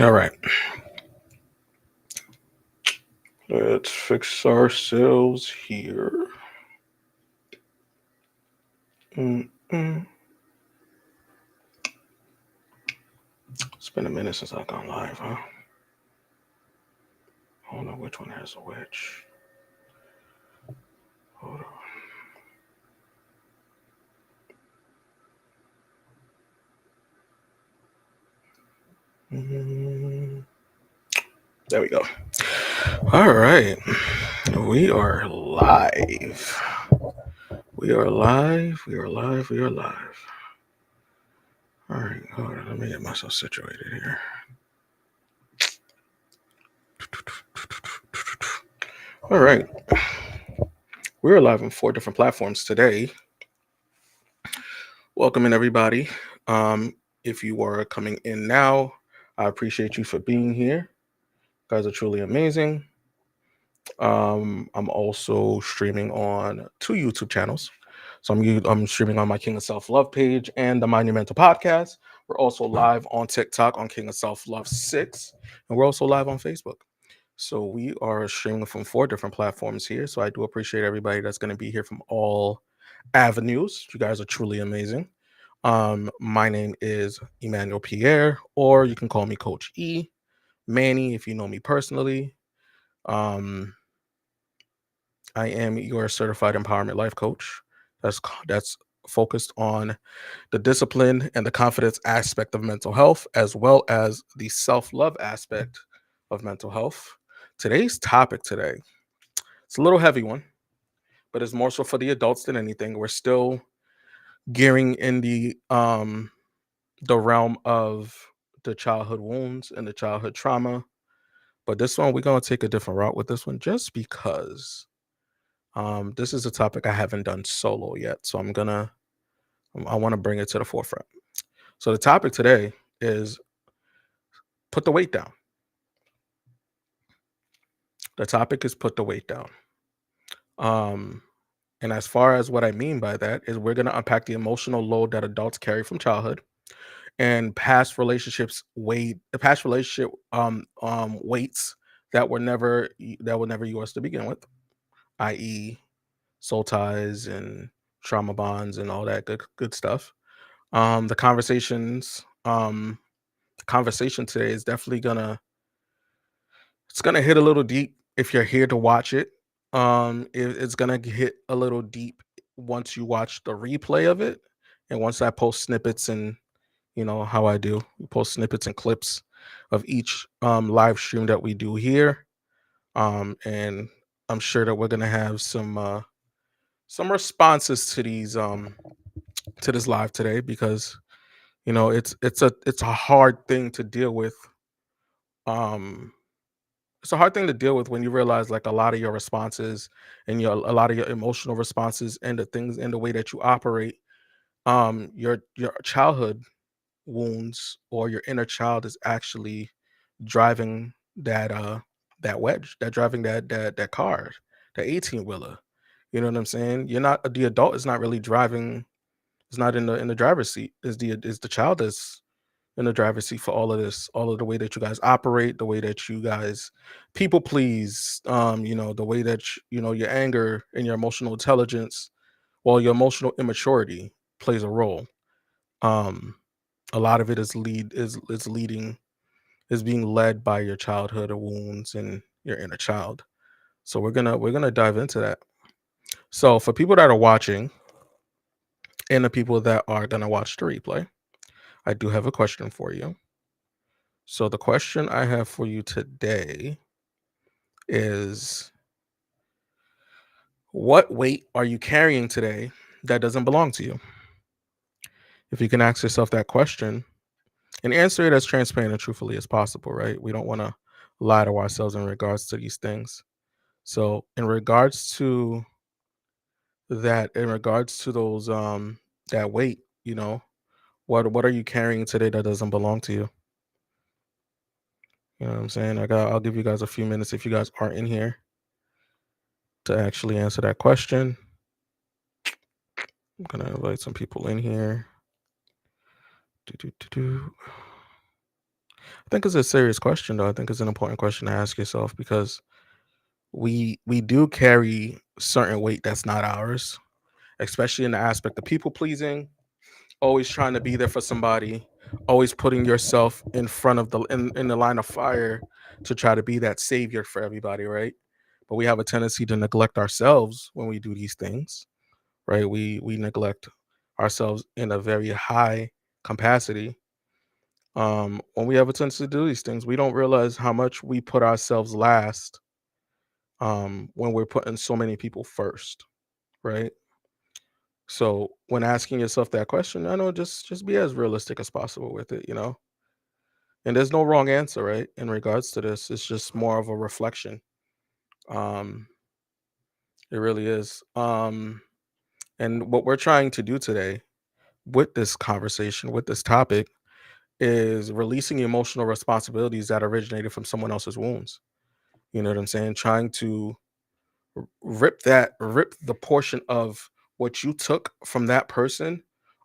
All right. Let's fix ourselves here. Mm-mm. It's been a minute since I've gone live, huh? I don't know which one has which. Hold on. Mm, there we go. All right. We are live. We are live. We are live. We are live. All right. Hold on. Let me get myself situated here. All right. We're live on 4 different platforms today. Welcoming everybody. If you are coming in now, I appreciate you for being here. You guys are truly amazing. I'm also streaming on 2 YouTube channels. So I'm streaming on my King of Self Love page and the Monumental Podcast. We're also live on TikTok on King of Self Love 6, and we're also live on Facebook. So we are streaming from 4 different platforms here. So I do appreciate everybody that's going to be here from all avenues. You guys are truly amazing. My name is Emmanuel Pierre, or you can call me Coach E, Manny, if you know me personally. Um, I am your certified empowerment life coach. That's focused on the discipline and the confidence aspect of mental health, as well as the self-love aspect of mental health. Today's topic today, it's a little heavy one, but it's more so for the adults than anything. We're still gearing in the realm of the childhood wounds and the childhood trauma. But this one, we're gonna take a different route with this one, just because this is a topic I haven't done solo yet. So I want to bring it to the forefront. So the topic today is put the weight down. The topic is put the weight down. Um, and as far as what I mean by that is we're gonna unpack the emotional load that adults carry from childhood and past relationship weights that were never yours to begin with, i.e. soul ties and trauma bonds and all that good stuff. The conversation today is definitely gonna hit a little deep if you're here to watch it. It's gonna hit a little deep once you watch the replay of it, and once I post snippets and how I do. We post snippets and clips of each live stream that we do here. And I'm sure that we're gonna have some responses to these to this live today because it's a hard thing to deal with. Um it's a hard thing to deal with when you realize like a lot of your responses and a lot of your emotional responses and the things and the way that you operate, your childhood wounds or your inner child is actually driving that wedge, that driving that car, that 18 wheeler. You know what I'm saying? You're not the adult is not really driving, it's not in the driver's seat. Is the child that's in the driver's seat for all of this, all of the way that you guys operate, the way that you guys people please, the way that your anger and your emotional intelligence, well, your emotional immaturity plays a role. Um a lot of it is leading is being led by your childhood wounds and your inner child. So we're gonna dive into that. So for people that are watching and the people that are gonna watch the replay, I do have a question for you. So the question I have for you today is, what weight are you carrying today that doesn't belong to you? If you can ask yourself that question and answer it as transparent and truthfully as possible, right? We don't want to lie to ourselves in regards to these things. So in regards to in regards to those that weight, what are you carrying today that doesn't belong to you? You know what I'm saying? I'll give you guys a few minutes if you guys aren't in here to actually answer that question. I'm gonna invite some people in here. Do, do, do, do. I think it's a serious question, though. I think it's an important question to ask yourself because we do carry certain weight that's not ours, especially in the aspect of people pleasing, always trying to be there for somebody, always putting yourself in front of in the line of fire to try to be that savior for everybody, right? But we have a tendency to neglect ourselves when we do these things, right? We neglect ourselves in a very high capacity. When we have a tendency to do these things, we don't realize how much we put ourselves last when we're putting so many people first, right? So when asking yourself that question, I know just be as realistic as possible with it, you know. And there's no wrong answer, right? In regards to this, it's just more of a reflection. Um, it really is. And what we're trying to do today with this conversation, with this topic, is releasing emotional responsibilities that originated from someone else's wounds. You know what I'm saying? Trying to rip the portion of what you took from that person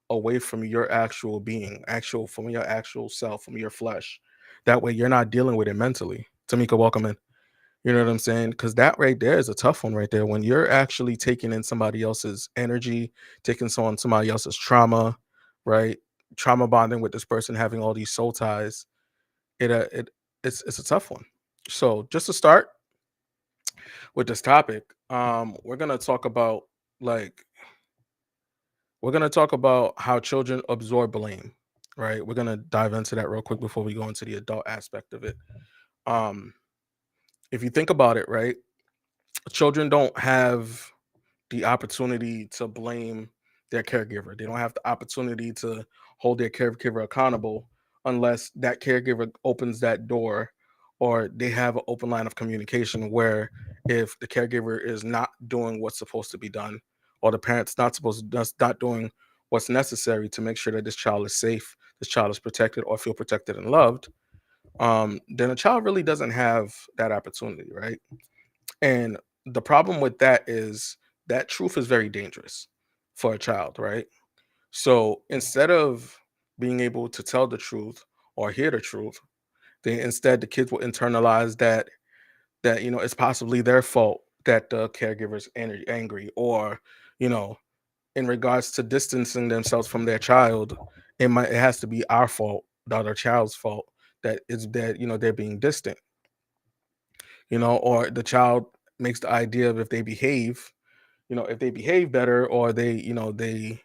away from your actual being, actual from your actual self, from your flesh. That way you're not dealing with it mentally. Tamika, welcome in. You know what I'm saying? Because that right there is a tough one right there. When you're actually taking in somebody else's energy, taking somebody else's trauma, right? Trauma bonding with this person, having all these soul ties. It's a tough one. So just to start with this topic, we're gonna talk about like we're gonna talk about how children absorb blame, right? We're gonna dive into that real quick before we go into the adult aspect of it. Um, if you think about it, right, children don't have the opportunity to blame their caregiver. They don't have the opportunity to hold their caregiver accountable unless that caregiver opens that door or they have an open line of communication where if the caregiver is not doing what's supposed to be done or the parent's not doing what's necessary to make sure that this child is safe, this child is protected or feel protected and loved, then a child really doesn't have that opportunity, right? And the problem with that is that truth is very dangerous for a child, right? So instead of being able to tell the truth or hear the truth, then instead the kids will internalize that it's possibly their fault that the caregiver's angry, or you know in regards to distancing themselves from their child, it has to be our fault, not our child's fault, that is that they're being distant, or the child makes the idea of if they behave better, or they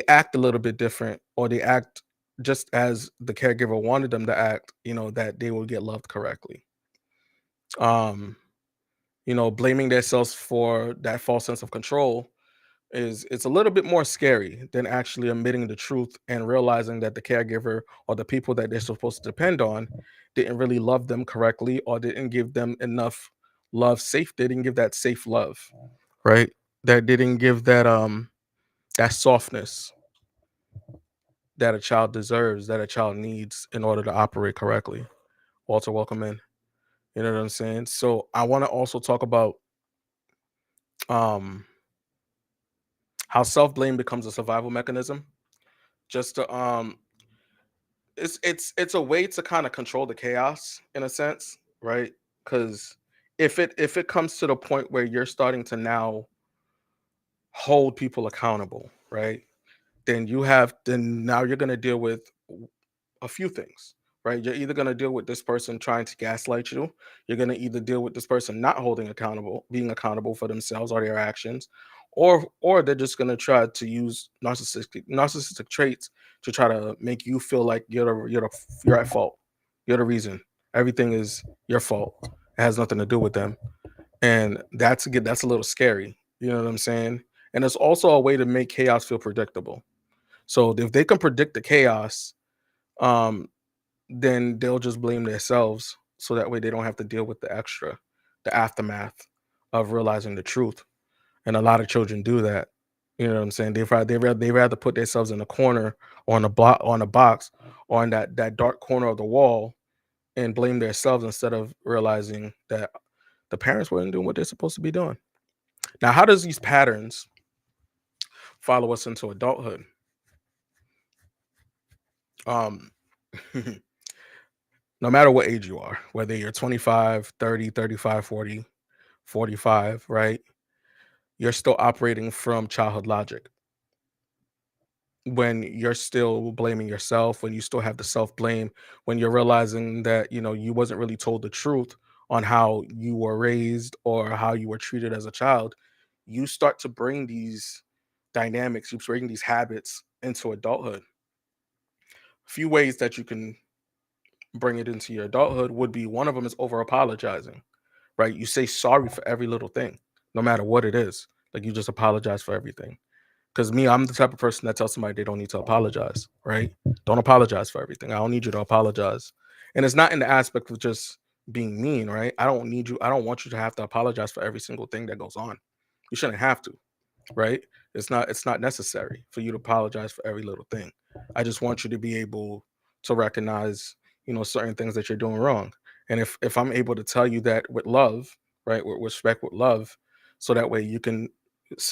act a little bit different, or they act just as the caregiver wanted them to act, that they will get loved correctly. um Blaming themselves for that false sense of control is it's a little bit more scary than actually admitting the truth and realizing that the caregiver or the people that they're supposed to depend on didn't really love them correctly, or didn't give them enough love. They didn't give that safe love, right? That didn't give that softness that a child deserves, that a child needs in order to operate correctly. Walter, welcome in. You know what I'm saying? So I want to also talk about um how self-blame becomes a survival mechanism. Just to it's a way to kind of control the chaos in a sense, right? Because if it comes to the point where you're starting to now hold people accountable, right? Then now you're going to deal with a few things, right? You're either going to deal with this person trying to gaslight you. You're going to either deal with this person not being accountable for themselves or their actions, or they're just going to try to use narcissistic traits to try to make you feel like you're at fault. You're the reason. Everything is your fault. It has nothing to do with them, and that's a little scary. You know what I'm saying? And it's also a way to make chaos feel predictable. So if they can predict the chaos, um, then they'll just blame themselves. So that way they don't have to deal with the aftermath of realizing the truth. And a lot of children do that. You know what I'm saying? They rather put themselves in a corner, or on a block, on a box, or in that dark corner of the wall, and blame themselves instead of realizing that the parents weren't doing what they're supposed to be doing. Now, how does these patterns follow us into adulthood? Um, no matter what age you are, whether you're 25, 30, 35, 40, 45, right? You're still operating from childhood logic when you're still blaming yourself, when you still have the self blame, when you're realizing that, you wasn't really told the truth on how you were raised or how you were treated as a child. You start to bring these dynamics, you bring these habits into adulthood. A few ways that you can bring it into your adulthood would be, one of them is over apologizing, right? You say sorry for every little thing, no matter what it is. Like, you just apologize for everything. Because me, I'm the type of person that tells somebody they don't need to apologize, right? Don't apologize for everything. I don't need you to apologize. And it's not in the aspect of just being mean, right? I don't want you to have to apologize for every single thing that goes on. You shouldn't have to, right? It's not necessary for you to apologize for every little thing. I just want you to be able to recognize, certain things that you're doing wrong. And if I'm able to tell you that with love, right, with respect, with love, so that way you can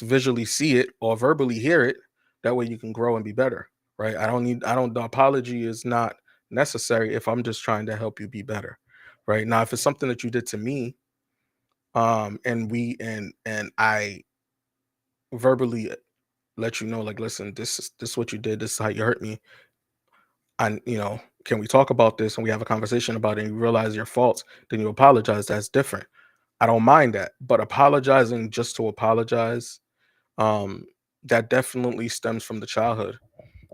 visually see it or verbally hear it, that way you can grow and be better, right? I don't The apology is not necessary if I'm just trying to help you be better, right? Now, if it's something that you did to me, and I verbally let you know, like, listen, this is what you did, this is how you hurt me, and, can we talk about this, and we have a conversation about it, and you realize your faults, then you apologize. That's different. I don't mind that. But apologizing just to apologize, um that definitely stems from the childhood,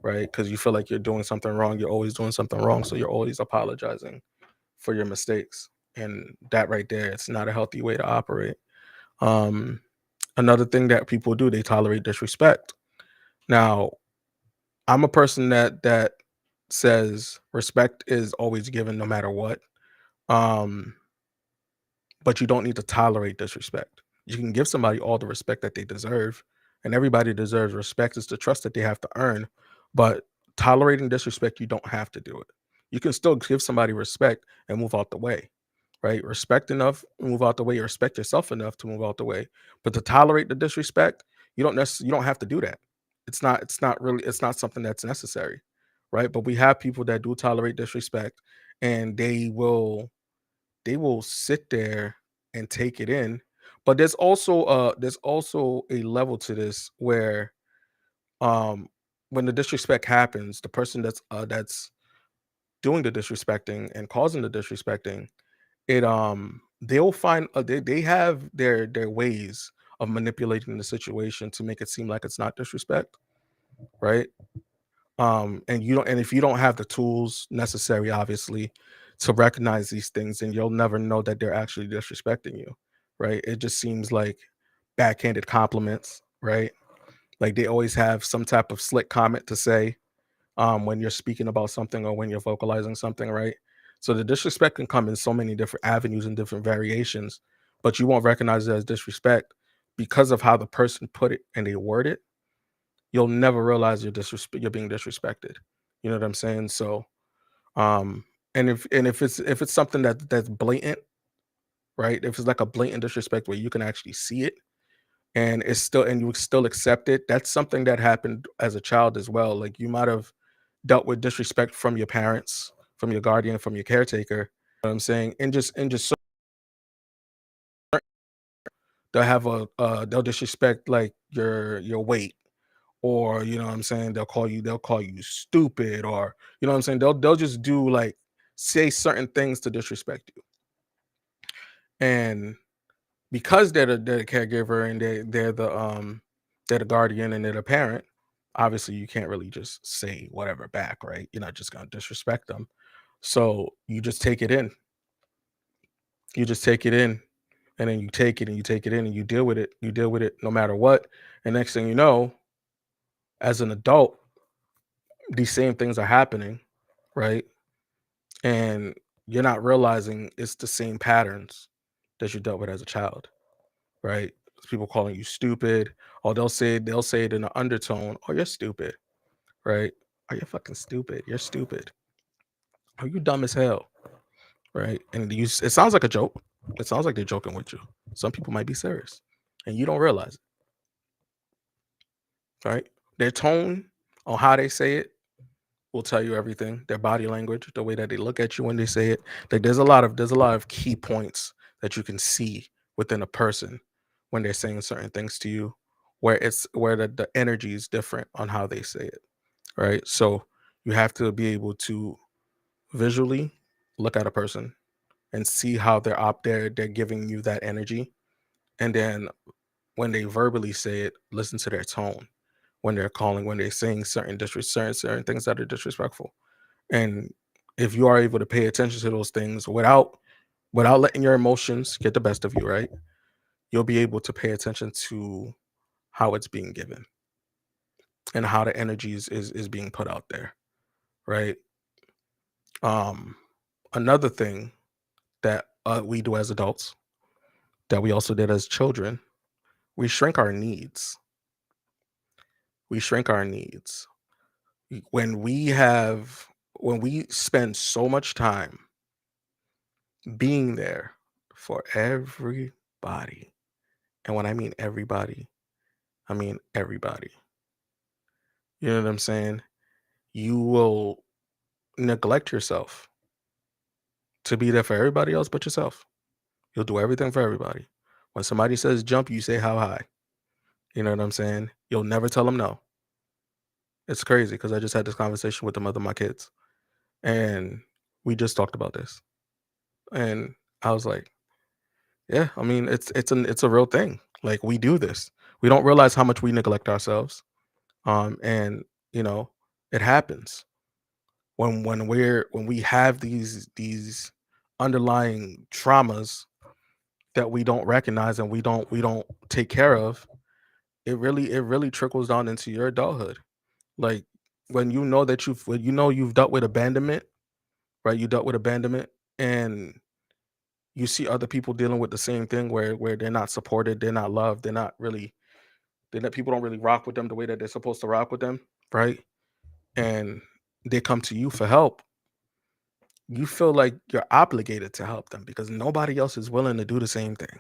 right? Because you feel like you're doing something wrong, you're always doing something wrong, so you're always apologizing for your mistakes. And that right there, it's not a healthy way to operate. um Another thing that people do, they tolerate disrespect. Now, I'm a person that says respect is always given no matter what. Um, but you don't need to tolerate disrespect. You can give somebody all the respect that they deserve, and everybody deserves respect. It's the trust that they have to earn. But tolerating disrespect, you don't have to do it. You can still give somebody respect and move out the way, right? Respect enough, move out the way. Respect yourself enough to move out the way. But to tolerate the disrespect, you don't have to do that. It's not something that's necessary, right? But we have people that do tolerate disrespect, and they will sit there and take it in. But there's also a level to this where, um when the disrespect happens, the person that's doing the disrespecting and causing the disrespecting, they'll find, they have their ways of manipulating the situation to make it seem like it's not disrespect, right? And if you don't have the tools necessary, obviously, to recognize these things, then you'll never know that they're actually disrespecting you, right? It just seems like backhanded compliments, right? Like, they always have some type of slick comment to say, when you're speaking about something or when you're vocalizing something, right? So the disrespect can come in so many different avenues and different variations, but you won't recognize it as disrespect because of how the person put it and they word it. You'll never realize you're being disrespected. You know what I'm saying? So, um, and if it's something that's blatant, right? If it's like a blatant disrespect where you can actually see it, and you still accept it, that's something that happened as a child as well. Like, you might have dealt with disrespect from your parents, from your guardian, from your caretaker. You know what I'm saying? And just so they'll disrespect, like, your weight, or, you know what I'm saying, they'll call you stupid, or, you know what I'm saying, they'll just do, like, say certain things to disrespect you. And because they're the caregiver, and they're the guardian, and they're the parent, obviously you can't really just say whatever back, right? You're not just gonna disrespect them. So you just take it in. You just take it in, and then you take it and you take it in, and you deal with it. You deal with it no matter what. And next thing you know, as an adult, these same things are happening, right? And you're not realizing it's the same patterns that you dealt with as a child, right? People calling you stupid, or they'll say it in an undertone, "Oh, you're stupid," right? "Are you fucking stupid? You're stupid. Are you dumb as hell?" Right? And it sounds like a joke. It sounds like they're joking with you. Some people might be serious, and you don't realize it, right? Their tone on how they say it will tell you everything. Their body language, the way that they look at you when they say it. Like there's a lot of key points that you can see within a person when they're saying certain things to you, where the energy is different on how they say it. Right. So you have to be able to visually look at a person and see how they're giving you that energy. And then when they verbally say it, listen to their tone when they're calling, when they're saying certain things that are disrespectful. And if you are able to pay attention to those things without letting your emotions get the best of you, right? You'll be able to pay attention to how it's being given and how the energy is being put out there, right? Um, Another thing that we do as adults that we also did as children, we shrink our needs. We shrink our needs when we spend so much time being there for everybody. And when I mean everybody, I mean everybody. You know what I'm saying? You will neglect yourself to be there for everybody else but yourself. You'll do everything for everybody. When somebody says jump, you say how high. You know what I'm saying? You'll never tell them no. It's crazy because I just had this conversation with the mother of my kids, and we just talked about this. And I was like, yeah, I mean, it's a real thing. Like we do this. We don't realize how much we neglect ourselves. And you know, it happens when we have these underlying traumas that we don't recognize and we don't take care of. It really trickles down into your adulthood. Like when you know you've dealt with abandonment, right? You dealt with abandonment, and you see other people dealing with the same thing where they're not supported, they're not loved, they're not people don't really rock with them the way that they're supposed to rock with them, right? And they come to you for help. You feel like you're obligated to help them because nobody else is willing to do the same thing.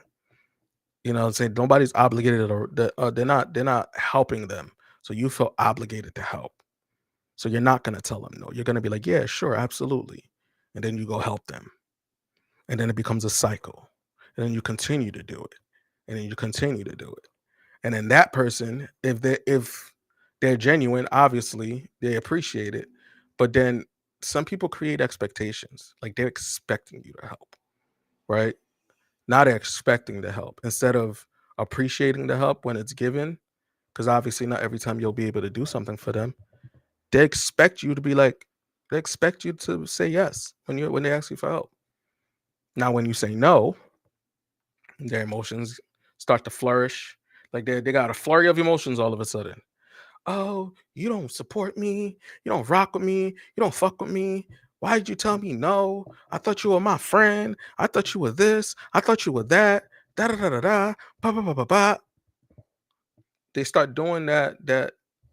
You know what I'm saying? Nobody's obligated or they're not helping them. So you feel obligated to help. So you're not gonna tell them no. You're gonna be like, yeah, sure, absolutely. And then you go help them. And then it becomes a cycle. And then you continue to do it. And then you continue to do it. And then that person, if they're genuine, obviously they appreciate it. But then some people create expectations. Like they're expecting you to help, right? Not expecting the help. Instead of appreciating the help when it's given, because obviously not every time you'll be able to do something for them. They expect you to be like, they expect you to say yes when they ask you for help. Now when you say no, their emotions start to flourish. Like they got a flurry of emotions all of a sudden. Oh, you don't support me. You don't rock with me. You don't fuck with me. Why did you tell me no? I thought you were my friend. I thought you were this. I thought you were that. Da da da da da. Ba ba ba ba ba. They start doing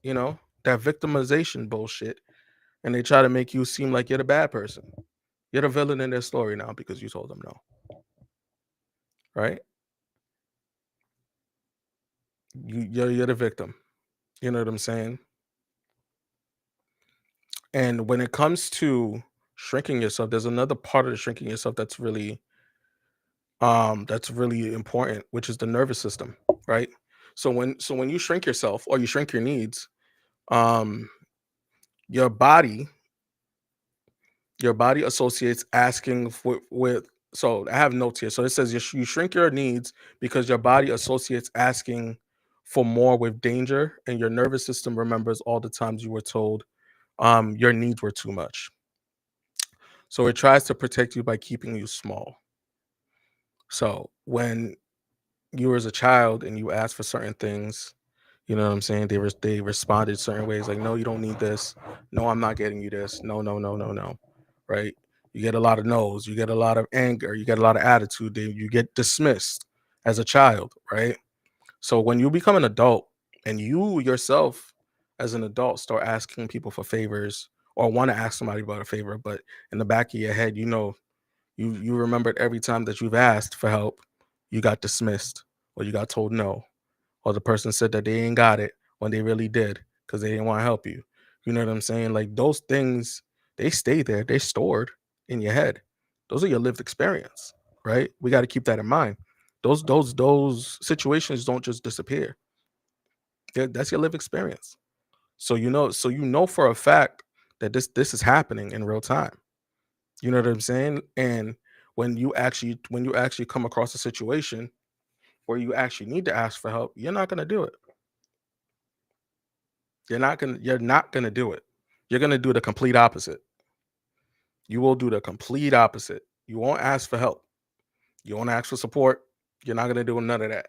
you know, that victimization bullshit, and they try to make you seem like you're the bad person. You're the villain in their story now because you told them no, right? You're the victim. You know what I'm saying? And when it comes to shrinking yourself, there's another part of the shrinking yourself that's really important, which is the nervous system, right? So when you shrink yourself or you shrink your needs, um your body your body associates asking with so I have notes here. So it says you shrink your needs because your body associates asking for more with danger, and your nervous system remembers all the times you were told your needs were too much. So it tries to protect you by keeping you small. So when you were as a child and you asked for certain things, you know what I'm saying? They responded certain ways, like, no, you don't need this. No, I'm not getting you this. No, no, no, no, no. Right? You get a lot of no's, you get a lot of anger, you get a lot of attitude, you get dismissed as a child, right? So when you become an adult and you yourself as an adult start asking people for favors or want to ask somebody about a favor, but in the back of your head, you know, you remembered every time that you've asked for help, you got dismissed or you got told no, or the person said that they ain't got it when they really did because they didn't want to help you. You know what I'm saying? Like those things, they stay there, they're stored in your head. Those are your lived experience, right? We got to keep that in mind. Those situations don't just disappear. That's your lived experience. So you know for a fact that this is happening in real time. You know what I'm saying? And when you actually come across a situation where you actually need to ask for help, you're not gonna do it. You're not gonna do it. You're gonna do the complete opposite. You will do the complete opposite. You won't ask for help. You won't ask for support. You're not gonna do none of that.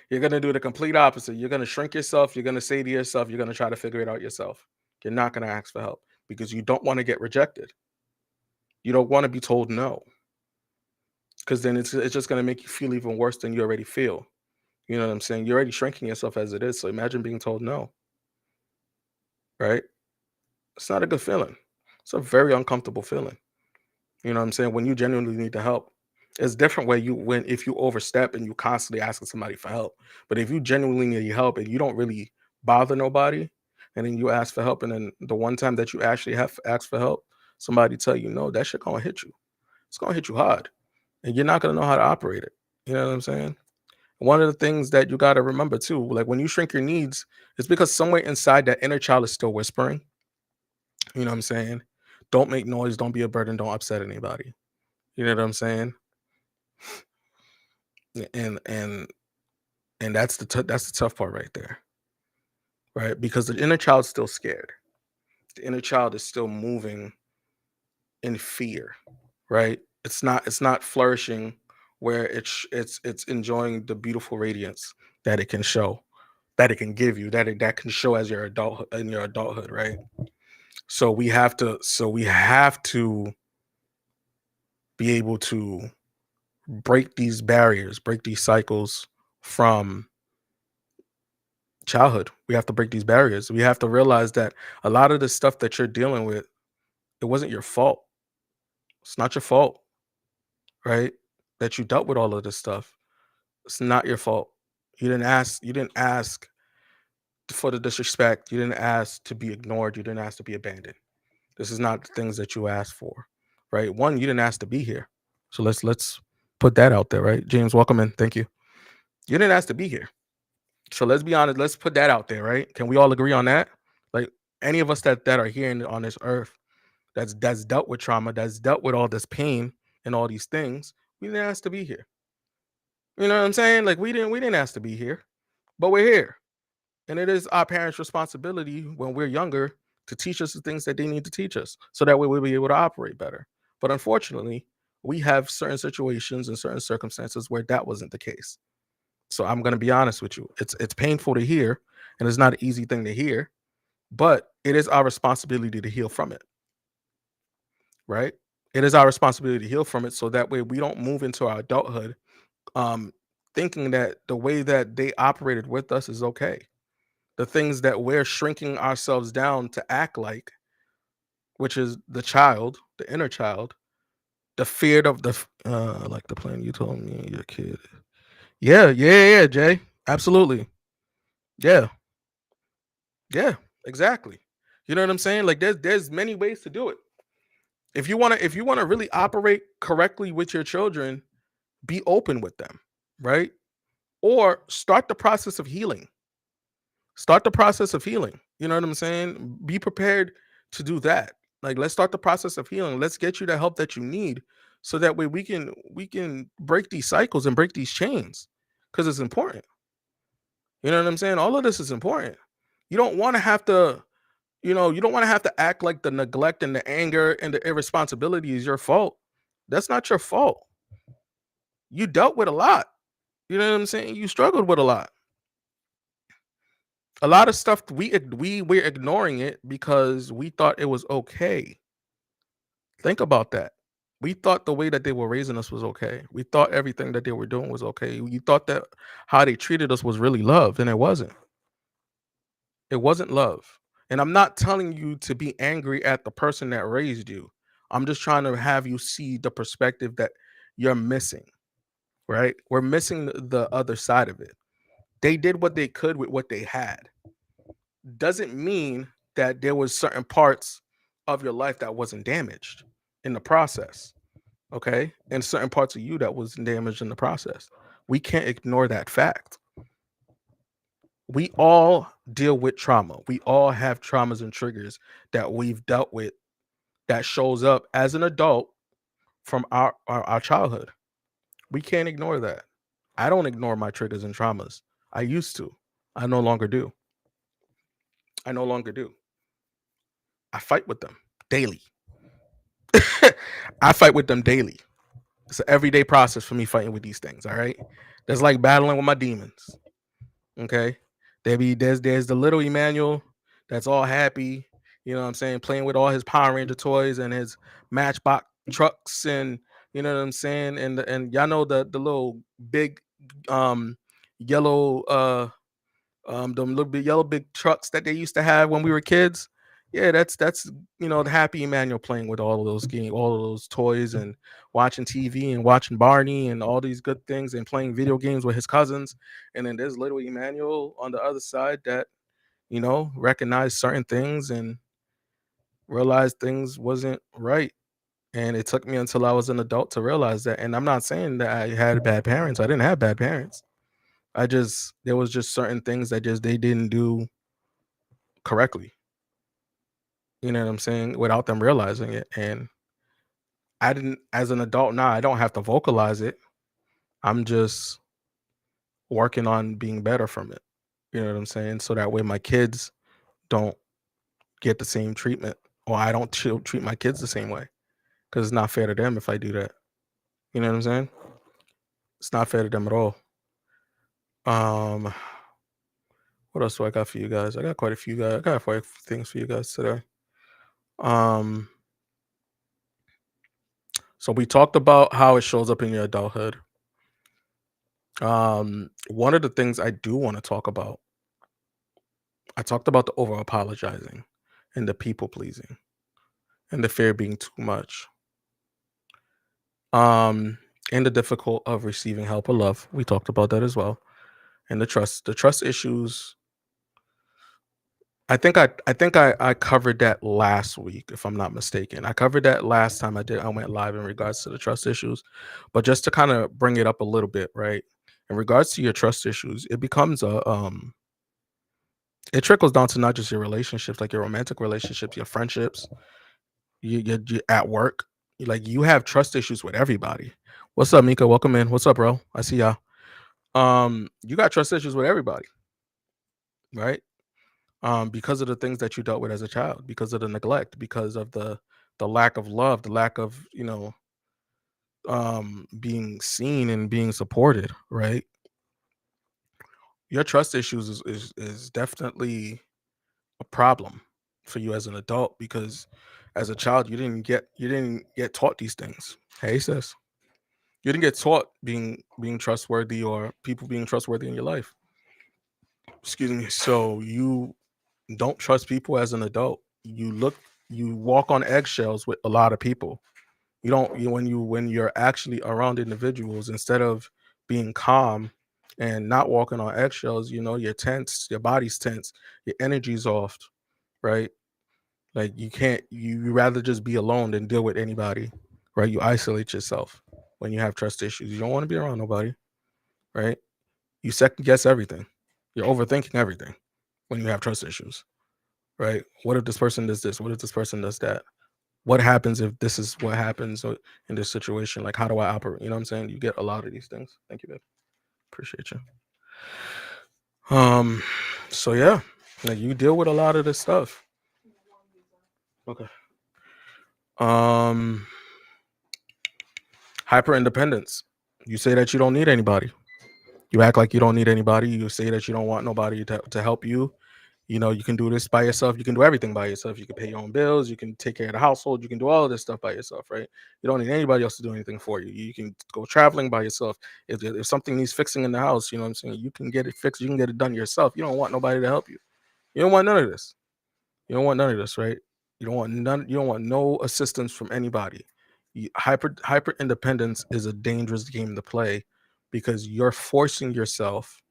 You're gonna do the complete opposite. You're gonna shrink yourself. You're gonna say to yourself, you're gonna try to figure it out yourself. You're not gonna ask for help because you don't want to get rejected. You don't want to be told no, because then it's just gonna make you feel even worse than you already feel. You know what I'm saying? You're already shrinking yourself as it is. So imagine being told no, right? It's not a good feeling. It's a very uncomfortable feeling. You know what I'm saying? When you genuinely need the help. It's different when if you overstep and you constantly asking somebody for help. But if you genuinely need help and you don't really bother nobody, and then you ask for help, and then the one time that you actually have asked for help, somebody tell you no, that shit gonna hit you. It's gonna hit you hard. And you're not gonna know how to operate it. You know what I'm saying? One of the things that you gotta remember too, like when you shrink your needs, it's because somewhere inside that inner child is still whispering. You know what I'm saying? Don't make noise, don't be a burden, don't upset anybody. You know what I'm saying? And that's the tough part right there, right? Because the inner child's still scared. The inner child is still moving in fear, right? It's not flourishing where it's enjoying the beautiful radiance that it can show, that it can give you, that can show as your adult in your adulthood, right? So we have to be able to break these barriers, break these cycles from childhood. We have to break these barriers. We have to realize that a lot of the stuff that you're dealing with, it wasn't your fault. It's not your fault, right? That you dealt with all of this stuff. It's not your fault. You didn't ask for the disrespect. You didn't ask to be ignored. You didn't ask to be abandoned. This is not the things that you asked for, right? One, you didn't ask to be here. So let's put that out there, right? James, welcome in. Thank you. You didn't ask to be here. So let's be honest. Let's put that out there, right? Can we all agree on that? Like any of us that are here on this earth that's dealt with trauma, that's dealt with all this pain and all these things, we didn't ask to be here. You know what I'm saying? Like we didn't ask to be here, but we're here. And it is our parents' responsibility when we're younger to teach us the things that they need to teach us so that way we'll be able to operate better. But unfortunately, we have certain situations and certain circumstances where that wasn't the case. So I'm gonna be honest with you. It's painful to hear, and it's not an easy thing to hear, but it is our responsibility to heal from it, right? It is our responsibility to heal from it so that way we don't move into our adulthood um thinking that the way that they operated with us is okay. The things that we're shrinking ourselves down to act like, which is the child, the inner child, the fear of like the plan you told me and your kid. Yeah, yeah, yeah, yeah, Jay. Absolutely. Yeah, yeah, exactly. You know what I'm saying? Like there's many ways to do it. If you wanna really operate correctly with your children, be open with them, right? Or start the process of healing. Start the process of healing. You know what I'm saying? Be prepared to do that. Like let's start the process of healing. Let's get you the help that you need so that way we can break these cycles and break these chains cuz it's important. You know what I'm saying? All of this is important. You don't want to have to, you don't want to have to act like the neglect and the anger and the irresponsibility is your fault. That's not your fault. You dealt with a lot. You know what I'm saying? You struggled with a lot. A lot of stuff we're ignoring it because we thought it was okay. Think about that. We thought the way that they were raising us was okay. We thought everything that they were doing was okay. You thought that how they treated us was really love, and it wasn't. It wasn't love. And I'm not telling you to be angry at the person that raised you. I'm just trying to have you see the perspective that you're missing, right? We're missing the other side of it. They did what they could with what they had. doesn't mean that there was certain parts of your life that wasn't damaged in the process. Okay, and certain parts of you that was damaged in the process. We can't ignore that fact. We all deal with trauma. We all have traumas and triggers that we've dealt with that shows up as an adult from our childhood. We can't ignore that. I don't ignore my triggers and traumas. I used to. I no longer do. I no longer do. I fight with them daily. I fight with them daily. It's an everyday process for me fighting with these things. All right. That's like battling with my demons. Okay. There's the little Emmanuel that's all happy, you know what I'm saying, playing with all his Power Ranger toys and his Matchbox trucks, and you know what I'm saying, and y'all know the little big um yellow them little bit yellow big trucks that they used to have when we were kids. Yeah, that's the happy Emmanuel playing with all of those games, all of those toys, and watching TV and watching Barney and all these good things and playing video games with his cousins. And then there's little Emmanuel on the other side that recognized certain things and realized things wasn't right. And it took me until I was an adult to realize that. And I'm not saying that I had bad parents. I didn't have bad parents. I just there was just certain things that just they didn't do correctly. You know what I'm saying? Without them realizing it. And I didn't, as an adult now, I don't have to vocalize it. I'm just working on being better from it. You know what I'm saying? So that way my kids don't get the same treatment, or I don't treat my kids the same way, because it's not fair to them if I do that. You know what I'm saying? It's not fair to them at all. Um, what else do I got for you guys? I got quite a few guys. I got quite a few things for you guys today. Um, so we talked about how it shows up in your adulthood. One of the things I do want to talk about, I talked about the over apologizing and the people pleasing and the fear being too much. Um, and the difficult of receiving help or love. We talked about that as well. And the trust issues. I think I covered that last week, if I'm not mistaken. I covered that last time I went live in regards to the trust issues. But just to kind of bring it up a little bit, right? In regards to your trust issues, it becomes it trickles down to not just your relationships, like your romantic relationships, your friendships, you at work. Like you have trust issues with everybody. What's up, Mika? Welcome in. What's up, bro? I see y'all. You got trust issues with everybody, right? Because of the things that you dealt with as a child, because of the neglect, because of the lack of love, the lack of being seen and being supported, right? Your trust issues is definitely a problem for you as an adult, because as a child you didn't get taught these things. Hey sis, you didn't get taught being trustworthy or people being trustworthy in your life. Excuse me. So you don't trust people as an adult. You walk on eggshells with a lot of people. You don't you when you're actually around individuals, instead of being calm and not walking on eggshells, you're tense, your body's tense, your energy's off, right? Like you can't you rather just be alone than deal with anybody, right? You isolate yourself when you have trust issues. You don't want to be around nobody, right? You second guess everything. You're overthinking everything when you have trust issues, right? What if this person does this? What if this person does that? What happens if this is what happens in this situation? Like, how do I operate? You know what I'm saying? You get a lot of these things. Thank you, babe. Appreciate you. Um, so yeah, like you deal with a lot of this stuff. Okay. Um, Hyper independence. You say that you don't need anybody. You act like you don't need anybody. You say that you don't want nobody to help you. You can do this by yourself. You can do everything by yourself. You can pay your own bills. You can take care of the household. You can do all of this stuff by yourself, right? You don't need anybody else to do anything for you. You can go traveling by yourself. If something needs fixing in the house, you know what I'm saying? You can get it fixed. You can get it done yourself. You don't want nobody to help you. You don't want none of this. You don't want none of this, right? You don't want none. You don't want no assistance from anybody. Hyper independence is a dangerous game to play, because you're forcing yourself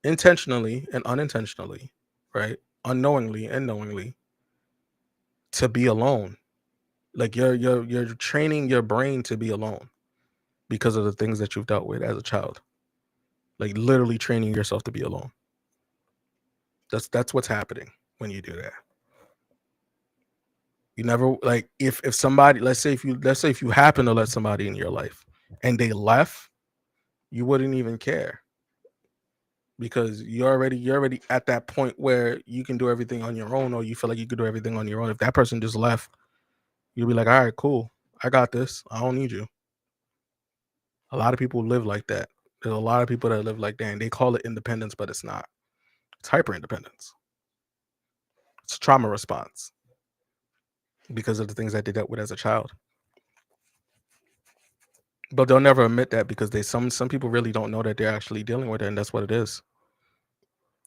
intentionally and unintentionally, right? Unknowingly and knowingly to be alone. Like you're training your brain to be alone because of the things that you've dealt with as a child. Like literally training yourself to be alone. That's what's happening when you do that. You never like if somebody, let's say if you happen to let somebody in your life and they left, you wouldn't even care because you're already at that point where you can do everything on your own, or you feel like you could do everything on your own. If that person just left, you'll be like, all right, cool. I got this. I don't need you. A lot of people live like that. There's a lot of people that live like that, and they call it independence, but it's not. It's hyper independence. It's trauma response because of the things that they dealt with as a child. But they'll never admit that because some people really don't know that they're actually dealing with it, and that's what it is.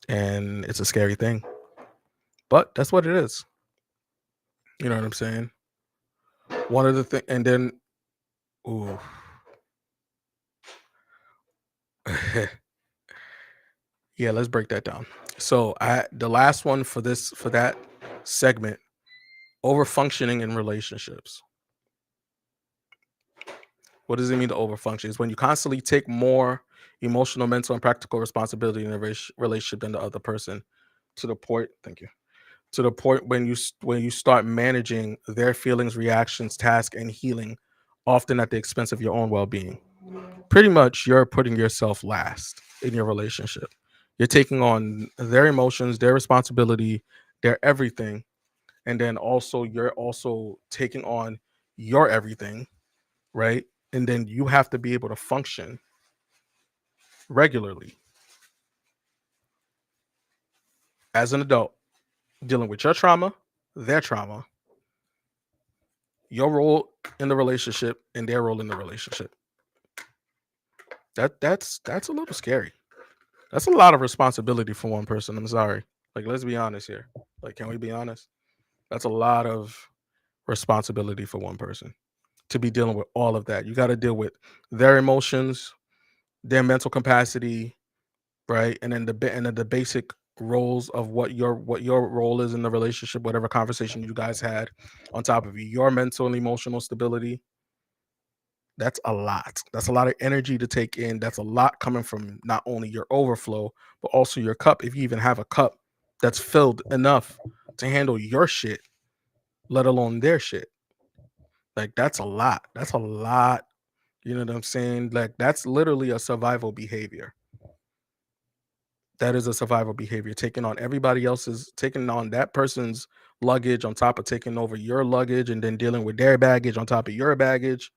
And it's a scary thing. But that's what it is. You know what I'm saying? One of the thing and then ooh. Yeah, let's break that down. So I the last one for that segment, over functioning in relationships. What does it mean to overfunction? It's when you constantly take more emotional, mental, and practical responsibility in a relationship than the other person, to the point. Thank you. To the point when when you start managing their feelings, reactions, tasks, and healing, often at the expense of your own well-being. Pretty much, you're putting yourself last in your relationship. You're taking on their emotions, their responsibility, their everything, and then also you're also taking on your everything, right? And then you have to be able to function regularly as an adult, dealing with your trauma, their trauma, your role in the relationship, and their role in the relationship. That's a little scary. That's a lot of responsibility for one person. I'm sorry. Like, let's be honest here. Like, can we be honest? That's a lot of responsibility for one person to be dealing with all of that. You got to deal with their emotions, their mental capacity, right? And then the basic roles of what your role is in the relationship, whatever conversation you guys had, on top of your mental and emotional stability. That's a lot. That's a lot of energy to take in. That's a lot coming from not only your overflow, but also your cup. If you even have a cup that's filled enough to handle your shit, let alone their shit. Like that's a lot. That's a lot. You know what I'm saying? Like that's literally a survival behavior. That is a survival behavior. Taking on that person's luggage on top of taking over your luggage and then dealing with their baggage on top of your baggage.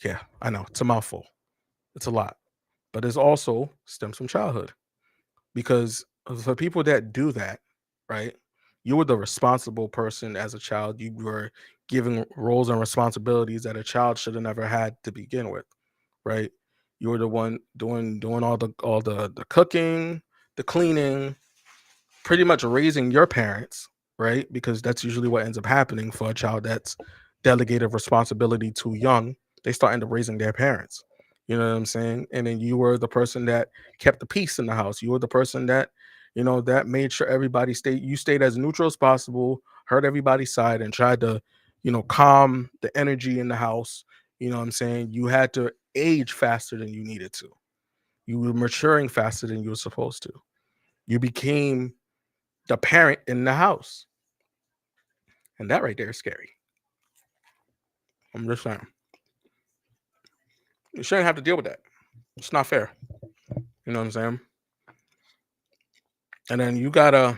Yeah, I know. It's a mouthful. It's a lot. But it also stems from childhood because for people that do that, right? You were the responsible person as a child. You were given roles and responsibilities that a child should have never had to begin with, right? You were the one doing all the cooking, the cleaning, pretty much raising your parents, right? Because that's usually what ends up happening for a child that's delegated responsibility too young. They start end up raising their parents. You know what I'm saying? And then you were the person that kept the peace in the house. You were the person that, that made sure everybody you stayed as neutral as possible, heard everybody's side, and tried to, calm the energy in the house. You know what I'm saying? You had to age faster than you needed to. You were maturing faster than you were supposed to. You became the parent in the house. And that right there is scary. I'm just saying. You shouldn't have to deal with that. It's not fair. You know what I'm saying? And then you gotta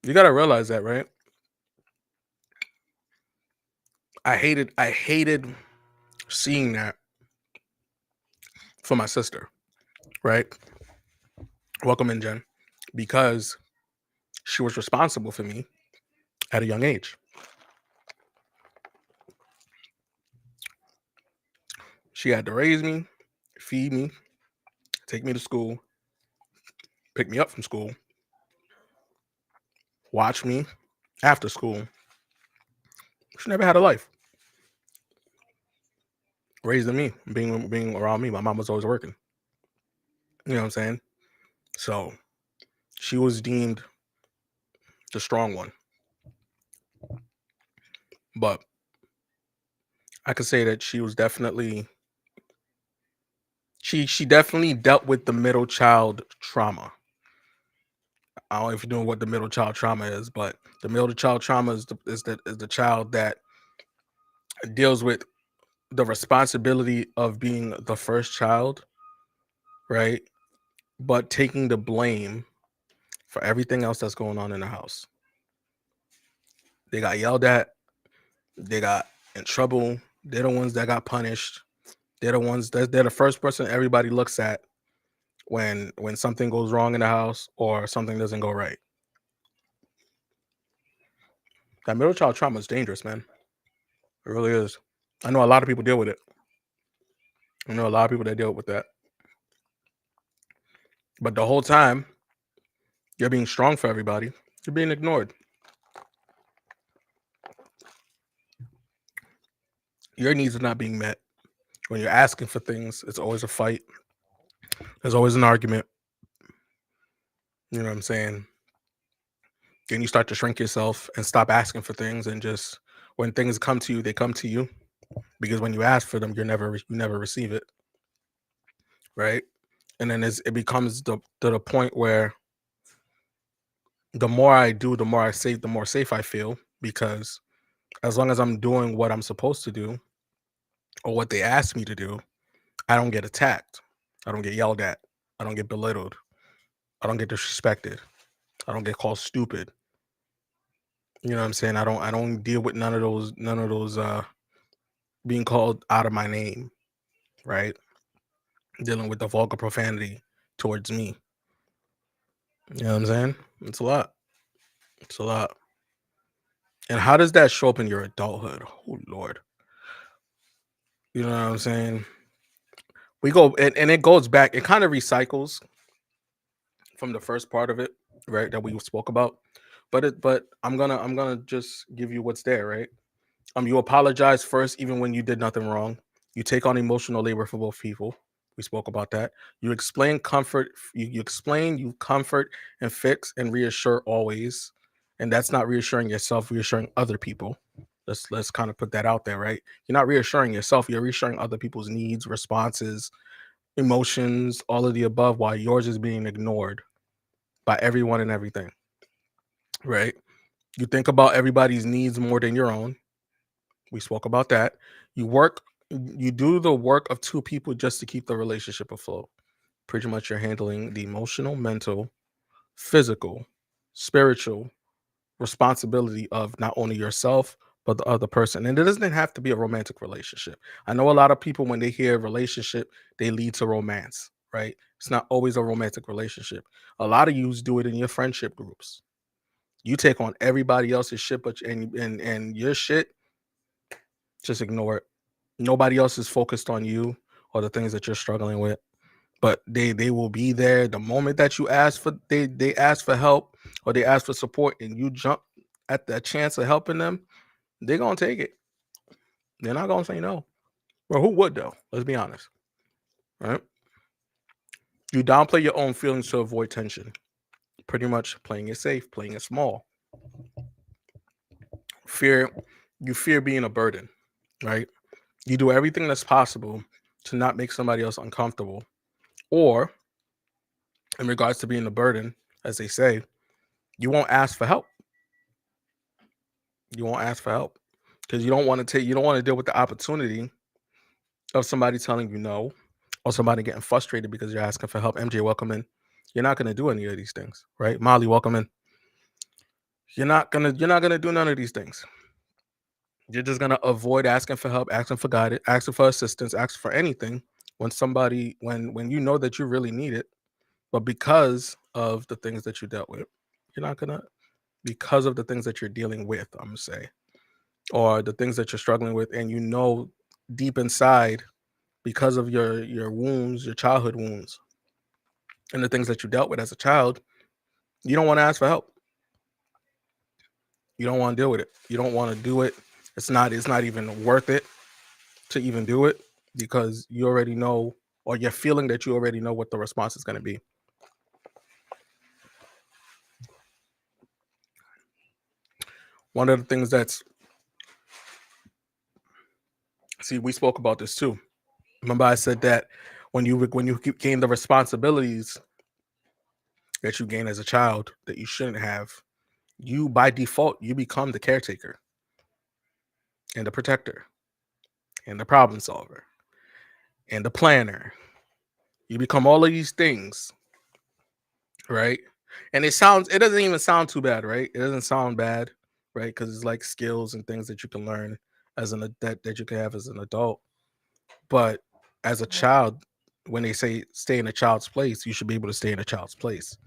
realize that, right? I hated seeing that for my sister, right? Welcome in, Jen. Because she was responsible for me at a young age. She had to raise me, feed me, take me to school, pick me up from school, watch me after school. She never had a life. Raising me, being around me. My mom was always working. You know what I'm saying? So she was deemed the strong one. But I could say that she was definitely she definitely dealt with the middle child trauma. I don't know if you know what the middle child trauma is, but the middle child trauma is the child that deals with the responsibility of being the first child, right? But taking the blame for everything else that's going on in the house. They got yelled at, they got in trouble, they're the ones that got punished. They're the ones that they're the first person everybody looks at when something goes wrong in the house or something doesn't go right. That middle child trauma is dangerous, man. It really is. I know a lot of people deal with it. I know a lot of people that deal with that. But the whole time you're being strong for everybody, you're being ignored. Your needs are not being met. When you're asking for things, it's always a fight. There's always an argument. You know what I'm saying? Then you start to shrink yourself and stop asking for things, and just when things come to you, they come to you because when you ask for them, you never receive it, right? And then it becomes to the point where the more I do, the more I save, the more safe I feel because as long as I'm doing what I'm supposed to do or what they ask me to do, I don't get attacked. I don't get yelled at. I don't get belittled. I don't get disrespected. I don't get called stupid. You know what I'm saying? I don't deal with none of those being called out of my name, right? Dealing with the vulgar profanity towards me. You know what I'm saying? It's a lot. It's a lot. And how does that show up in your adulthood? Oh Lord. You know what I'm saying? We go and it goes back, it kind of recycles from the first part of it, right? That we spoke about. But I'm gonna just give you what's there, right? You apologize first, even when you did nothing wrong. You take on emotional labor for both people. We spoke about that. You explain comfort. You explain, you comfort and fix and reassure always. And that's not reassuring yourself, reassuring other people. Let's kind of put that out there, right? You're not reassuring yourself, you're reassuring other people's needs, responses, emotions, all of the above, while yours is being ignored by everyone and everything, right? You think about everybody's needs more than your own. We spoke about that. You do the work of two people just to keep the relationship afloat. Pretty much you're handling the emotional, mental, physical, spiritual responsibility of not only yourself, but the other person. And it doesn't have to be a romantic relationship. I know a lot of people, when they hear relationship, they lead to romance, right? It's not always a romantic relationship. A lot of you do it in your friendship groups. You take on everybody else's shit, and your shit, just ignore it. Nobody else is focused on you or the things that you're struggling with. But they will be there the moment that you ask for they ask for help or they ask for support and you jump at that chance of helping them, they're gonna take it. They're not gonna say no. Well, who would though? Let's be honest. Right? You downplay your own feelings to avoid tension. Pretty much playing it safe, playing it small. Fear you fear being a burden, right? You do everything that's possible to not make somebody else uncomfortable. Or in regards to being a burden, as they say, you won't ask for help. You won't ask for help because you don't want to deal with the opportunity of somebody telling you no or somebody getting frustrated because you're asking for help. MJ, welcome in. You're not going to do any of these things, right? Molly, welcome in. You're not gonna do none of these things. You're just gonna avoid asking for help, asking for guidance, asking for assistance, asking for anything when you know that you really need it, but because of the things that you dealt with, you're not gonna because of the things that you're dealing with, I'm gonna say, or the things that you're struggling with, and you know deep inside because of your wounds, your childhood wounds, and the things that you dealt with as a child, you don't want to ask for help. You don't want to deal with it. You don't want to do it. It's not even worth it to even do it because you already know or you're feeling that you already know what the response is going to be. One of the things that's see, we spoke about this too. Remember, I said that when you gain the responsibilities that you gain as a child that you shouldn't have, you by default you become the caretaker and the protector and the problem solver and the planner. You become all of these things, right? And it doesn't even sound too bad, right? It doesn't sound bad, right? Because it's like skills and things that you can learn that you can have as an adult. But as a child, when they say stay in a child's place, you should be able to stay in a child's place.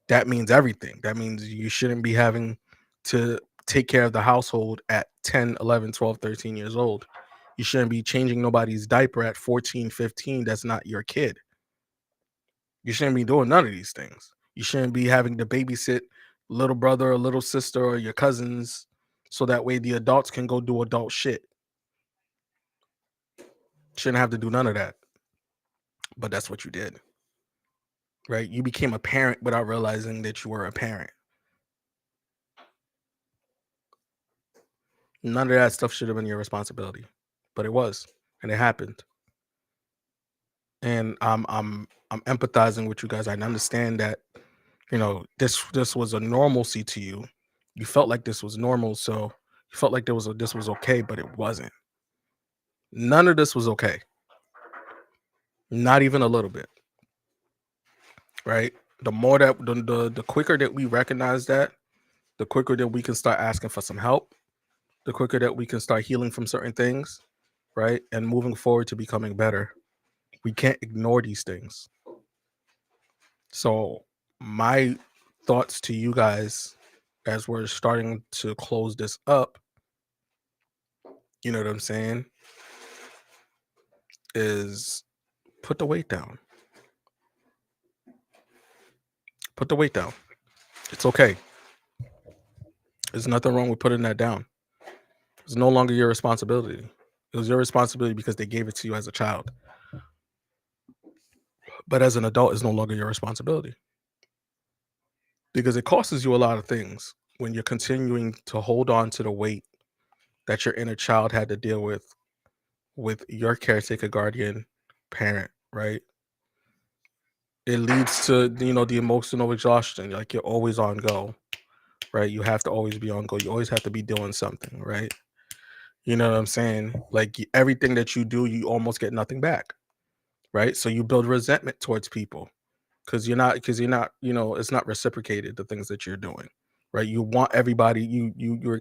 That means everything. That means you shouldn't be having to take care of the household at 10, 11, 12, 13 years old. You shouldn't be changing nobody's diaper at 14, 15. That's not your kid. You shouldn't be doing none of these things. You shouldn't be having to babysit little brother or little sister or your cousins so that way the adults can go do adult shit. Shouldn't have to do none of that. But that's what you did, right? You became a parent without realizing that you were a parent. None of that stuff should have been your responsibility, but it was, and it happened. And I'm empathizing with you guys. I understand that this was a normalcy to you. You felt like this was normal, so you felt like this was okay, but it wasn't. None of this was okay. Not even a little bit, right? The more that the quicker that we recognize that, the quicker that we can start asking for some help, the quicker that we can start healing from certain things, right? And moving forward to becoming better. We can't ignore these things. So, my thoughts to you guys as we're starting to close this up, you know what I'm saying, is put the weight down. Put the weight down. It's okay. There's nothing wrong with putting that down. It's no longer your responsibility. It was your responsibility because they gave it to you as a child. But as an adult, it's no longer your responsibility because it costs you a lot of things when you're continuing to hold on to the weight that your inner child had to deal with your caretaker, guardian, parent, right? It leads to the emotional exhaustion. Like you're always on go, right? You have to always be on go. You always have to be doing something, right? You know what I'm saying? Like everything that you do, you almost get nothing back, right? So you build resentment towards people because you're not, it's not reciprocated the things that you're doing, right? You want everybody, you're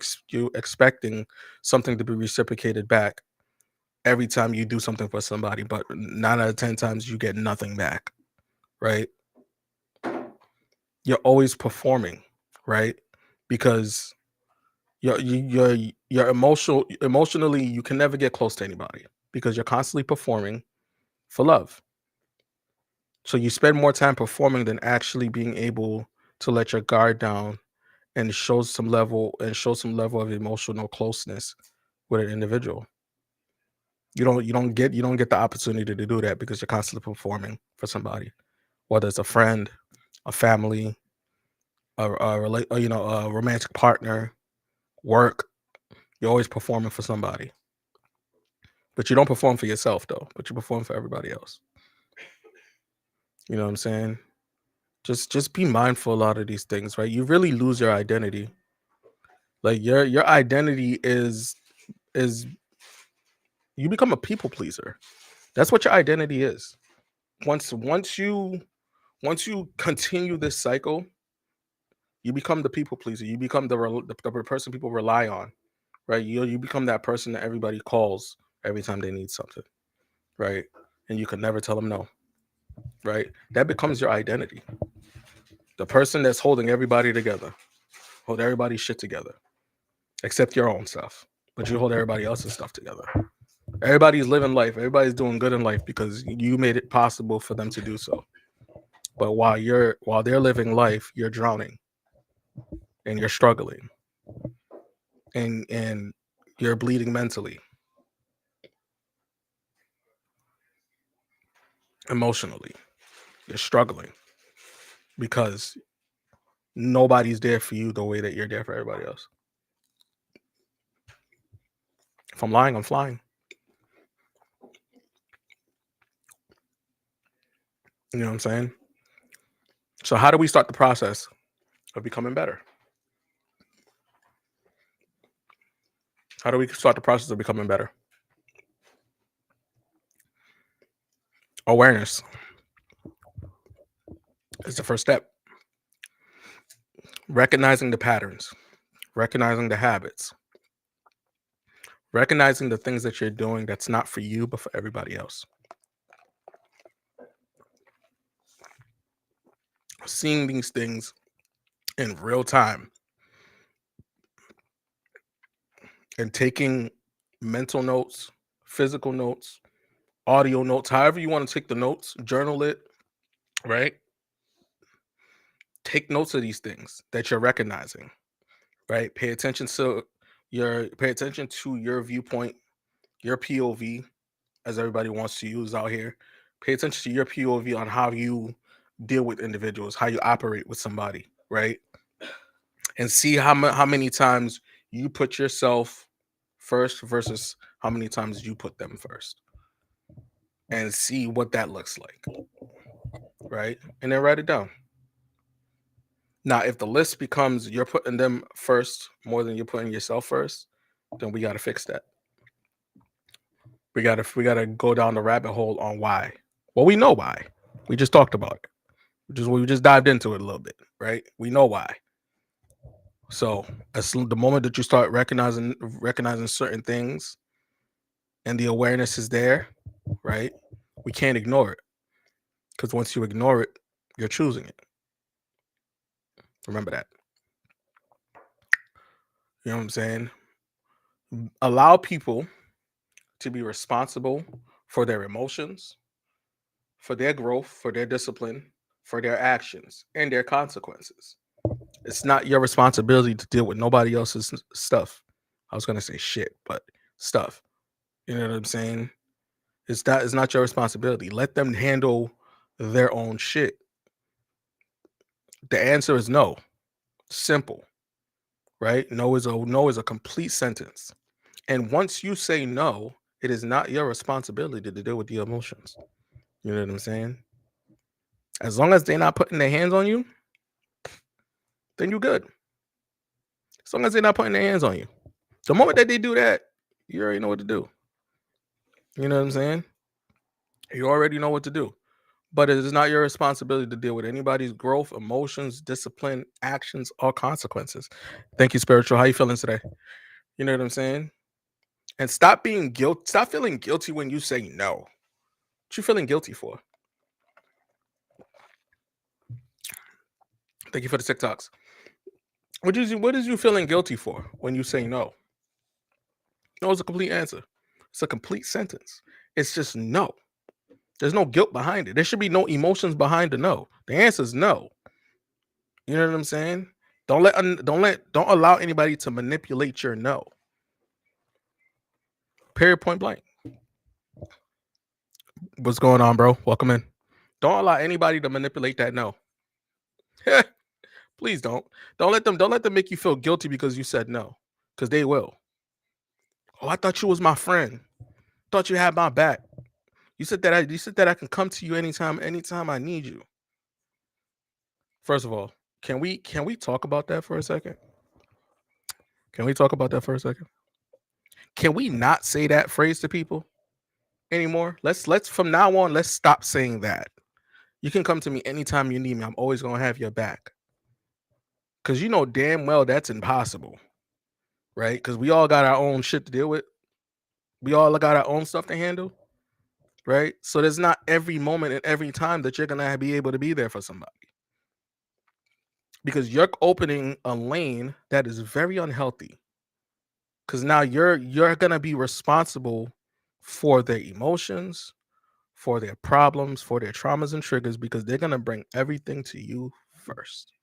expecting something to be reciprocated back every time you do something for somebody, but 9 out of 10 times you get nothing back, right? You're always performing, right? Because you're emotionally you can never get close to anybody because you're constantly performing for love. So you spend more time performing than actually being able to let your guard down and show some level of emotional closeness with an individual. You don't get the opportunity to do that because you're constantly performing for somebody, whether it's a friend, a family, a romantic partner, work. You're always performing for somebody, but you don't perform for yourself though. But you perform for everybody else. You know what I'm saying? Just be mindful of a lot of these things, right? You really lose your identity. Like your identity is you become a people pleaser. That's what your identity is. Once you continue this cycle, you become the people pleaser. You become the person people rely on, right? You become that person that everybody calls every time they need something, right? And you can never tell them no, right? That becomes your identity. The person that's holding everybody together, hold everybody's shit together, except your own stuff. But you hold everybody else's stuff together. Everybody's living life. Everybody's doing good in life because you made it possible for them to do so. But while they're living life, you're drowning and you're struggling and you're bleeding mentally, emotionally. You're struggling because nobody's there for you the way that you're there for everybody else. If I'm lying, I'm flying. You know what I'm saying? So how do we start the process of becoming better? How do we start the process of becoming better? Awareness is the first step. Recognizing the patterns, recognizing the habits, recognizing the things that you're doing that's not for you, but for everybody else. Seeing these things in real time and taking mental notes, physical notes, audio notes, however you want to take the notes, journal it, right? Take notes of these things that you're recognizing, right? Pay attention to your viewpoint, your POV, as everybody wants to use out here. Pay attention to your POV on how you deal with individuals, how you operate with somebody, right? And see how many times you put yourself first versus how many times you put them first, and see what that looks like, right? And then write it down. Now, if the list becomes you're putting them first more than you're putting yourself first, then we got to fix that. We gotta go down the rabbit hole on why. Well, we know why. We just talked about it. We just dived into it a little bit, right? We know why. So the moment that you start recognizing certain things, and the awareness is there, right? We can't ignore it, because once you ignore it, you're choosing it. Remember that. You know what I'm saying? Allow people to be responsible for their emotions, for their growth, for their discipline, for their actions, and their consequences. It's not your responsibility to deal with nobody else's stuff. I was gonna say shit, but stuff. You know what I'm saying? It's not your responsibility. Let them handle their own shit. The answer is no. Simple, right? No is a complete sentence. And once you say no, it is not your responsibility to deal with the emotions. You know what I'm saying? As long as they're not putting their hands on you, then you're good. As long as they're not putting their hands on you. The moment that they do that, you already know what to do. You know what I'm saying? You already know what to do. But it is not your responsibility to deal with anybody's growth, emotions, discipline, actions, or consequences. Thank you, spiritual. How you feeling today? You know what I'm saying? And stop being guilt. Stop feeling guilty when you say no. What you feeling guilty for? Thank you for the TikToks. What is you feeling guilty for when you say no? No is a complete answer. It's a complete sentence. It's just no. There's no guilt behind it. There should be no emotions behind the no. The answer is no. You know what I'm saying? Don't allow anybody to manipulate your no. Period. Point blank. What's going on, bro? Welcome in. Don't allow anybody to manipulate that no. Please don't. Don't let them make you feel guilty because you said no. Because they will. Oh, I thought you was my friend. Thought you had my back. You said that I can come to you anytime I need you. First of all, can we talk about that for a second? Can we talk about that for a second? Can we not say that phrase to people anymore? Let's from now on, let's stop saying that. You can come to me anytime you need me. I'm always gonna have your back. Cause you know damn well that's impossible, right? Because we all got our own shit to deal with. We all got our own stuff to handle, right? So there's not every moment and every time that you're gonna be able to be there for somebody. Because you're opening a lane that is very unhealthy. Because now you're gonna be responsible for their emotions, for their problems, for their traumas and triggers, because they're gonna bring everything to you first.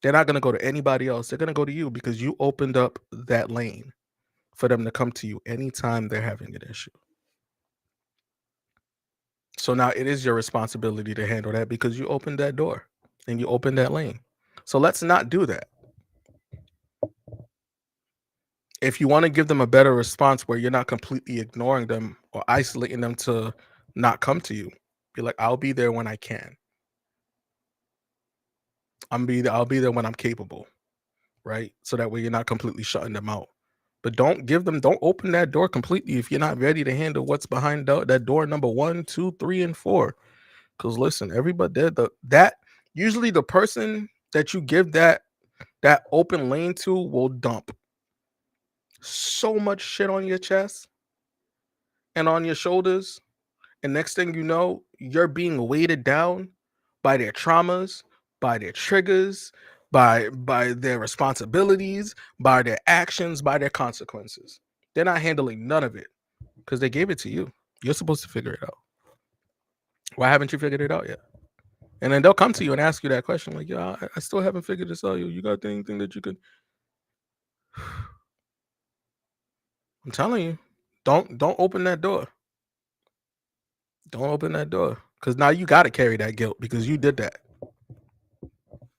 They're not gonna go to anybody else. They're gonna go to you because you opened up that lane for them to come to you anytime they're having an issue. So now it is your responsibility to handle that because you opened that door and you opened that lane. So let's not do that. If you want to give them a better response where you're not completely ignoring them or isolating them to not come to you, be like, I'll be there when I can. I'll be there when I'm capable, right? So that way you're not completely shutting them out. But don't open that door completely if you're not ready to handle what's behind that door number one, two, three, and four. Because listen, everybody that usually the person that you give that open lane to will dump so much shit on your chest and on your shoulders. And next thing you know, you're being weighted down by their traumas, by their triggers, by their responsibilities, by their actions, by their consequences. They're not handling none of it because they gave it to you. You're supposed to figure it out. Why haven't you figured it out yet? And then they'll come to you and ask you that question, like, "Yeah, I still haven't figured this out. You got anything that you could?" I'm telling you, don't open that door. Don't open that door because now you got to carry that guilt because you did that.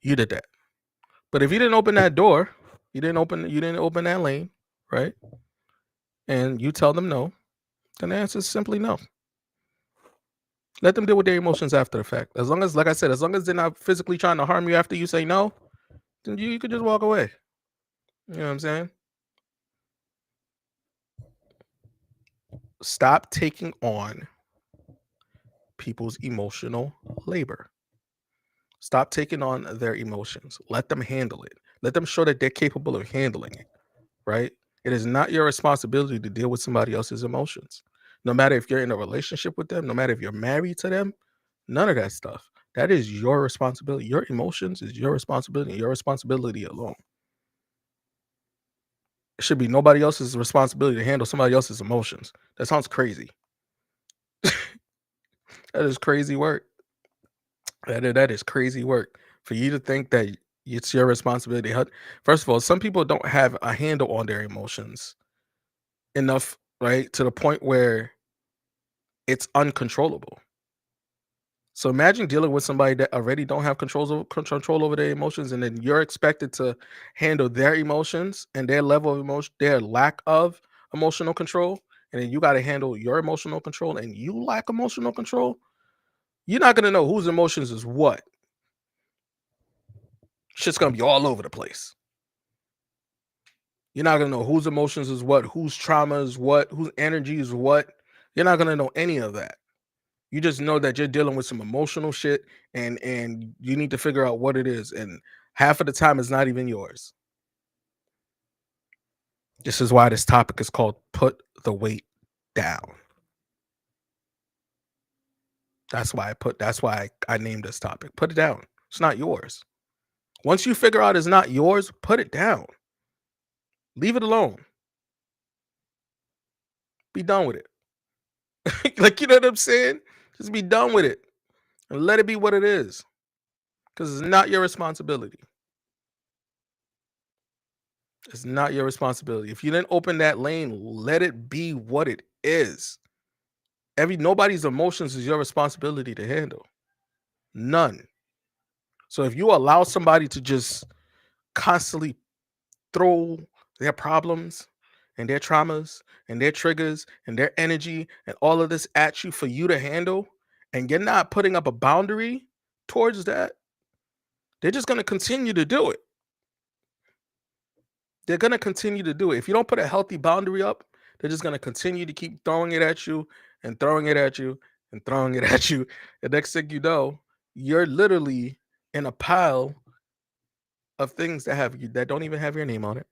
You did that. But if you didn't open that door, you didn't open that lane, right? And you tell them no, then the answer is simply no. Let them deal with their emotions after the fact. As long as, like I said, as long as they're not physically trying to harm you after you say no, then you could just walk away. You know what I'm saying? Stop taking on people's emotional labor. Stop taking on their emotions. Let them handle it. Let them show that they're capable of handling it, right? It is not your responsibility to deal with somebody else's emotions. No matter if you're in a relationship with them, no matter if you're married to them, none of that stuff. That is your responsibility. Your emotions is your responsibility alone. It should be nobody else's responsibility to handle somebody else's emotions. That sounds crazy. That is crazy work. That is crazy work for you to think that it's your responsibility. First of all, some people don't have a handle on their emotions enough, right, to the point where it's uncontrollable. So imagine dealing with somebody that already don't have control over their emotions, and then you're expected to handle their emotions and their level of emotion, their lack of emotional control, and then you got to handle your emotional control, and you lack emotional control. You're not gonna know whose emotions is what. Shit's gonna be all over the place. You're not gonna know whose emotions is what, whose trauma is what, whose energy is what. You're not gonna know any of that. You just know that you're dealing with some emotional shit and you need to figure out what it is. And half of the time it's not even yours. This is why this topic is called put the weight down. That's why I named this topic. Put it down. It's not yours. Once you figure out it's not yours, put it down. Leave it alone. Be done with it. Like, you know what I'm saying? Just be done with it and let it be what it is. Because it's not your responsibility. It's not your responsibility. If you didn't open that lane, let it be what it is. Nobody's emotions is your responsibility to handle. None. So if you allow somebody to just constantly throw their problems and their traumas and their triggers and their energy and all of this at you for you to handle, and you're not putting up a boundary towards that, they're just going to continue to do it. They're going to continue to do it. If you don't put a healthy boundary up, they're just going to continue to keep throwing it at you and throwing it at you and throwing it at you. The next thing you know, you're literally in a pile of things that don't even have your name on it.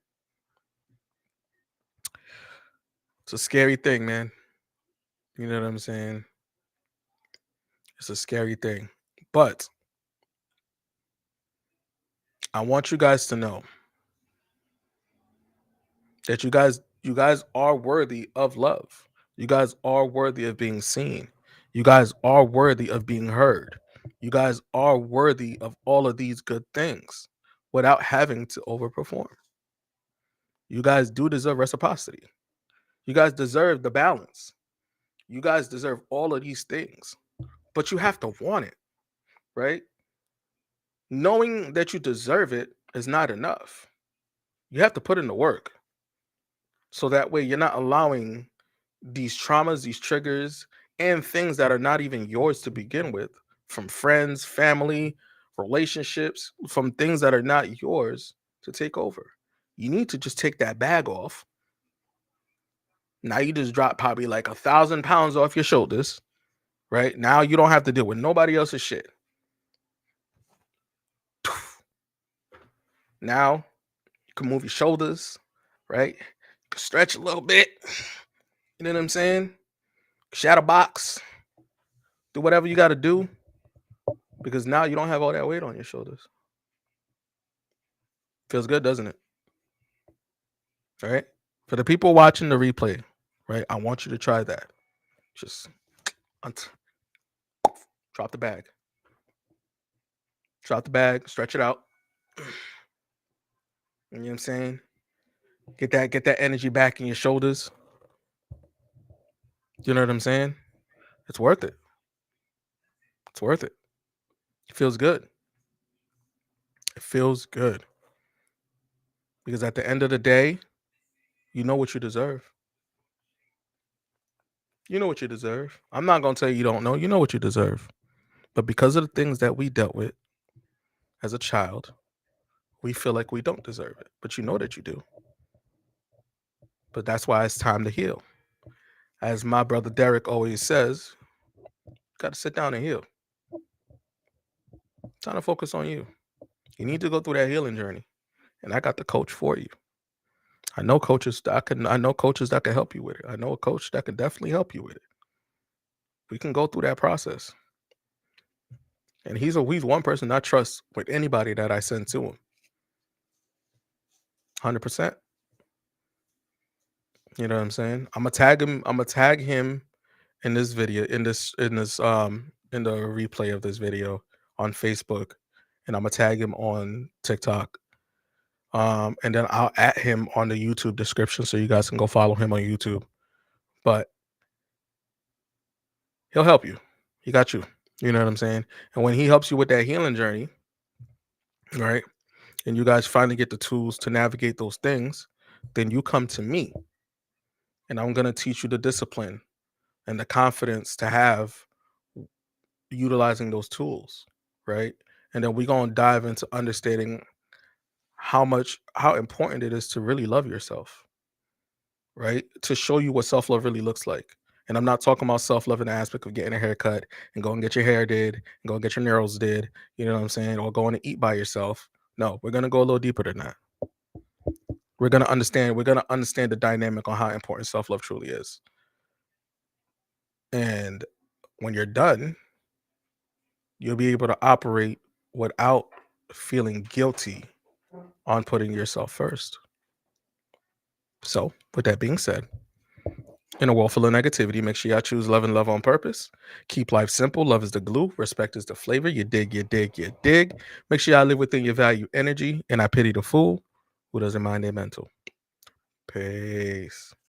It's a scary thing, man. You know what I'm saying? It's a scary thing. But I want you guys to know that you guys are worthy of love. You guys are worthy of being seen. You guys are worthy of being heard. You guys are worthy of all of these good things without having to overperform. You guys do deserve reciprocity. You guys deserve the balance. You guys deserve all of these things. But you have to want it, right? Knowing that you deserve it is not enough. You have to put in the work. So that way you're not allowing these traumas, these triggers, and things that are not even yours to begin with, from friends, family, relationships, from things that are not yours to take over. You need to just take that bag off. Now you just drop probably like 1,000 pounds off your shoulders, right? Now you don't have to deal with nobody else's shit. Now you can move your shoulders, right? You can stretch a little bit. You know what I'm saying? Shadow box, do whatever you got to do because now you don't have all that weight on your shoulders. Feels good, doesn't it? All right. For the people watching the replay, right? I want you to try that. Just drop the bag. Drop the bag, stretch it out. You know what I'm saying? Get that energy back in your shoulders. You know what I'm saying? It's worth it. It's worth it. It feels good. It feels good. Because at the end of the day, you know what you deserve. You know what you deserve. I'm not going to tell you don't know. You know what you deserve. But because of the things that we dealt with as a child, we feel like we don't deserve it. But you know that you do. But that's why it's time to heal. As my brother Derek always says, got to sit down and heal. Time to focus on you. You need to go through that healing journey. And I got the coach for you. I know coaches that can help you with it. I know a coach that can definitely help you with it. We can go through that process. And he's one person I trust with anybody that I send to him. 100%. You know what I'm saying? I'm gonna tag him in this video, in the replay of this video on Facebook, and I'm gonna tag him on TikTok. And then I'll add him on the YouTube description so you guys can go follow him on YouTube. But he'll help you. He got you. You know what I'm saying? And when he helps you with that healing journey, right? And you guys finally get the tools to navigate those things, then you come to me and I'm going to teach you the discipline and the confidence to have utilizing those tools, right? And then we're going to dive into understanding how important it is to really love yourself, right? To show you what self-love really looks like. And I'm not talking about self-love in the aspect of getting a haircut and go and get your hair did and go and get your nails did, you know what I'm saying? Or going to eat by yourself. No, we're going to go a little deeper than that. We're going to understand the dynamic on how important self-love truly is. And when you're done, you'll be able to operate without feeling guilty on putting yourself first. So, with that being said, in a world full of negativity, make sure y'all choose love and love on purpose. Keep life simple. Love is the glue. Respect is the flavor. You dig, you dig, you dig. Make sure y'all live within your value energy. And I pity the fool who doesn't mind their mental. Peace.